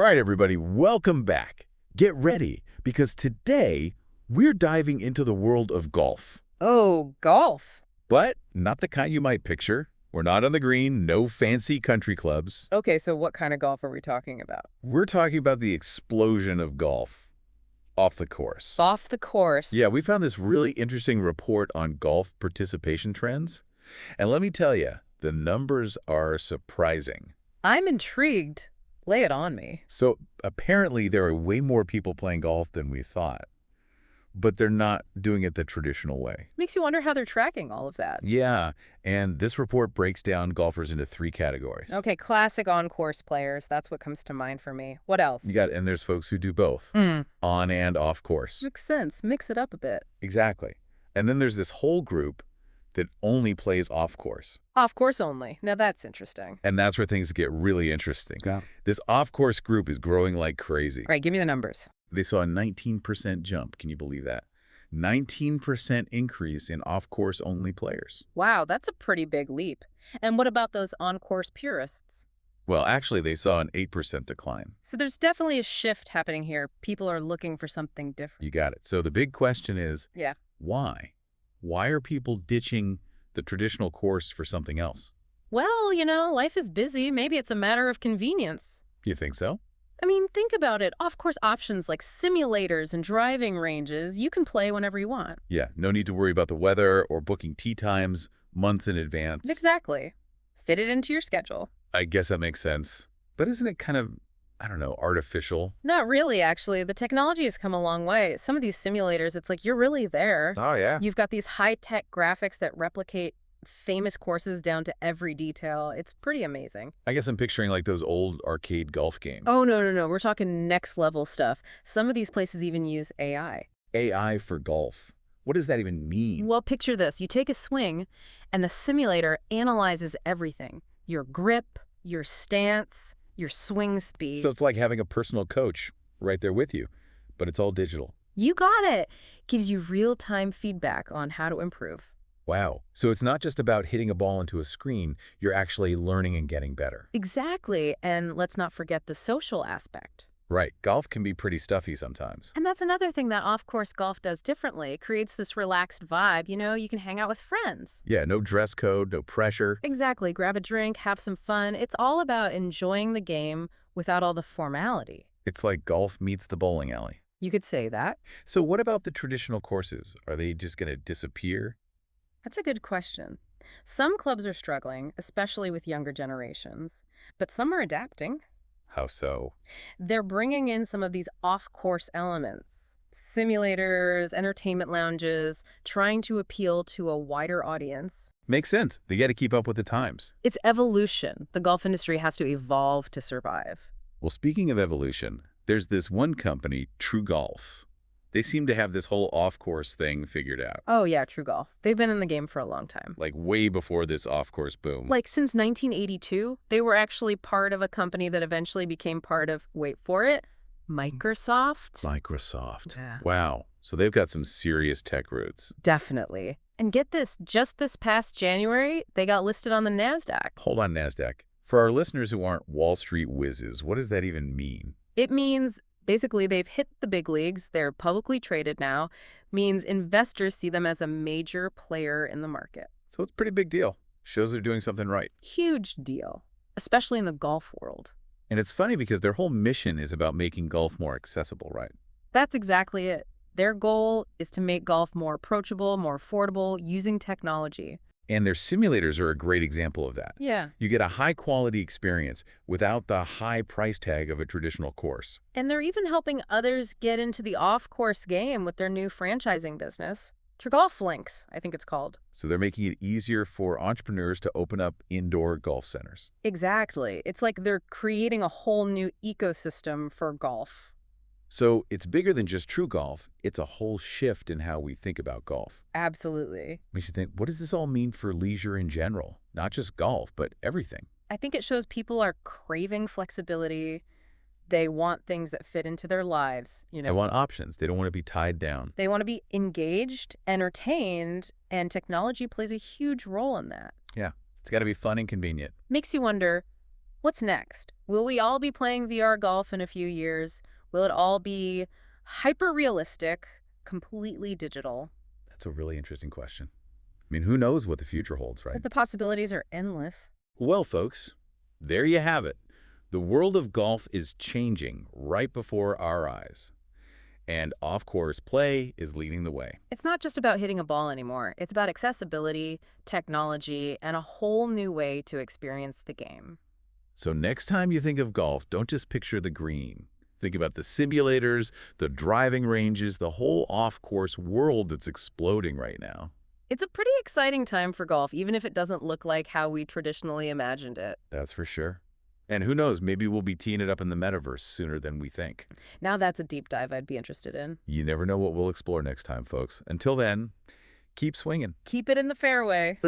All right, everybody, welcome back. Get ready, because today we're diving into the world of golf. Oh, golf. But not the kind you might picture. We're not on the green, no fancy country clubs. Okay, so what kind of golf are we talking about? We're talking about the explosion of golf off the course. Off the course. Yeah, we found this really interesting report on golf participation trends. And let me tell you, the numbers are surprising. I'm intrigued. Lay it on me. So apparently there are way more people playing golf than we thought, but they're not doing it the traditional way. Makes you wonder how they're tracking all of that. Yeah, and this report breaks down golfers into 3 categories. Okay, classic on-course players. That's what comes to mind for me. What else? And there's folks who do both, on and off course. Makes sense. Mix it up a bit. Exactly. And then there's this whole group that only plays off course. Off course only. Now that's interesting. And that's where things get really interesting. Yeah. This off-course group is growing like crazy. All right, give me the numbers. They saw a 19% jump. Can you believe that? 19% increase in off-course only players. Wow, that's a pretty big leap. And what about those on-course purists? Well, actually, they saw an 8% decline. So there's definitely a shift happening here. People are looking for something different. You got it. So the big question is, Yeah. why? Why are people ditching the traditional course for something else? Well, life is busy. Maybe it's a matter of convenience. You think so? I mean, think about it. Off-course options like simulators and driving ranges, you can play whenever you want. Yeah, no need to worry about the weather or booking tee times months in advance. Exactly. Fit it into your schedule. I guess that makes sense. But isn't it kind of, I don't know, artificial? Not really, actually. The technology has come a long way. Some of these simulators, it's like you're really there. Oh, yeah. You've got these high-tech graphics that replicate famous courses down to every detail. It's pretty amazing. I guess I'm picturing like those old arcade golf games. Oh, no. We're talking next-level stuff. Some of these places even use AI. AI for golf. What does that even mean? Well, picture this. You take a swing, and the simulator analyzes everything. Your grip, your stance, your swing speed. So it's like having a personal coach right there with you, but it's all digital. You got it. Gives you real-time feedback on how to improve. Wow. So it's not just about hitting a ball into a screen, you're actually learning and getting better. Exactly. And let's not forget the social aspect. Right. Golf can be pretty stuffy sometimes. And that's another thing that off-course golf does differently. It creates this relaxed vibe. You can hang out with friends. Yeah, no dress code, no pressure. Exactly. Grab a drink, have some fun. It's all about enjoying the game without all the formality. It's like golf meets the bowling alley. You could say that. So what about the traditional courses? Are they just going to disappear? That's a good question. Some clubs are struggling, especially with younger generations, but some are adapting. How so? They're bringing in some of these off-course elements, simulators, entertainment lounges, trying to appeal to a wider audience. Makes sense. They got to keep up with the times. It's evolution. The golf industry has to evolve to survive. Well, speaking of evolution, there's this one company, TruGolf. They seem to have this whole off-course thing figured out. Oh yeah, TruGolf. They've been in the game for a long time. Like way before this off-course boom. Like since 1982, they were actually part of a company that eventually became part of, wait for it, Microsoft? Microsoft. Yeah. Wow. So they've got some serious tech roots. Definitely. And get this, just this past January, they got listed on the NASDAQ. Hold on, NASDAQ. For our listeners who aren't Wall Street whizzes, what does that even mean? It means basically they've hit the big leagues, they're publicly traded now, means investors see them as a major player in the market. So it's a pretty big deal. Shows they're doing something right. Huge deal, especially in the golf world. And it's funny because their whole mission is about making golf more accessible, right? That's exactly it. Their goal is to make golf more approachable, more affordable, using technology. And their simulators are a great example of that. Yeah. You get a high-quality experience without the high price tag of a traditional course. And they're even helping others get into the off-course game with their new franchising business. TruGolf Links, I think it's called. So they're making it easier for entrepreneurs to open up indoor golf centers. Exactly. It's like they're creating a whole new ecosystem for golf. So it's bigger than just TruGolf. It's a whole shift in how we think about golf. Absolutely. Makes you think, what does this all mean for leisure in general? Not just golf, but everything. I think it shows people are craving flexibility. They want things that fit into their lives. They want options. They don't want to be tied down. They want to be engaged, entertained, and technology plays a huge role in that. Yeah, it's got to be fun and convenient. Makes you wonder, What's next? Will we all be playing VR golf in a few years? Will it all be hyper-realistic, completely digital? That's a really interesting question. I mean, who knows what the future holds, right? But the possibilities are endless. Well, folks, there you have it. The world of golf is changing right before our eyes, and off-course play is leading the way. It's not just about hitting a ball anymore. It's about accessibility, technology, and a whole new way to experience the game. So next time you think of golf, don't just picture the green. Think about the simulators, the driving ranges, the whole off-course world that's exploding right now. It's a pretty exciting time for golf, even if it doesn't look like how we traditionally imagined it. That's for sure. And who knows, maybe we'll be teeing it up in the metaverse sooner than we think. Now that's a deep dive I'd be interested in. You never know what we'll explore next time, folks. Until then, keep swinging. Keep it in the fairway.